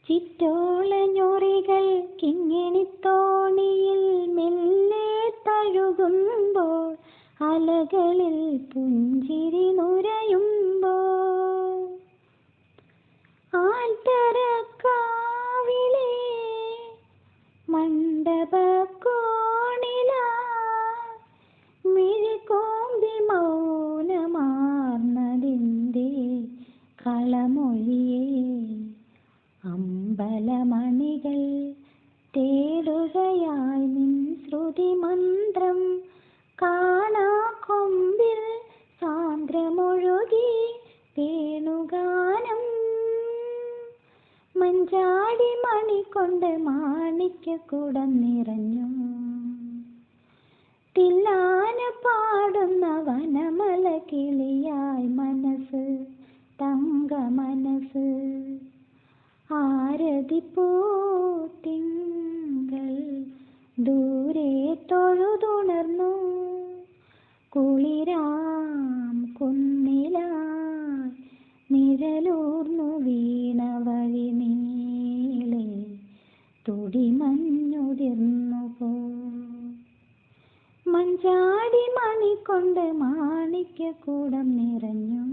ചിറ്റോളഞ്ഞൊറികൾ കിങ്ങിണിത്തോണിയിൽ മെല്ലെ തഴുകുമ്പോൾ അലകളിൽ പുഞ്ചിരി നുരയുമ്പോൾ ആൽത്തറക്കാവിലെ മണ്ഡപക്കോണില മിഴികോമ്പി മൗനമാർന്നതിൻ്റെ കളമൊഴിയേ അമ്പലമണികൾ തേടുകയായി നിൻ ശ്രുതിമന്ത്രം കാണാ കൊമ്പിൽ സാന്ദ്രമൊഴുകി വേണുഗാനം മഞ്ചാടി മണി കൊണ്ട് മാണിക്യക്കുടം നിറഞ്ഞു തില്ലാന പാടുന്ന വനമല കിളിയായി മനസ്സ് തങ്ക മനസ്സ് ആരതിപ്പൂത്തിങ്കൾ ദൂരെ തൊഴുതുണർന്നു കുളിരാം കുന്നിലായി നിഴലൂർന്നു വീണ വഴി നീളെ തുടിമഞ്ഞുതിർന്നു പോ മഞ്ചാടി മണി കൊണ്ട് മാണിക്യക്കൂടം നിറഞ്ഞു.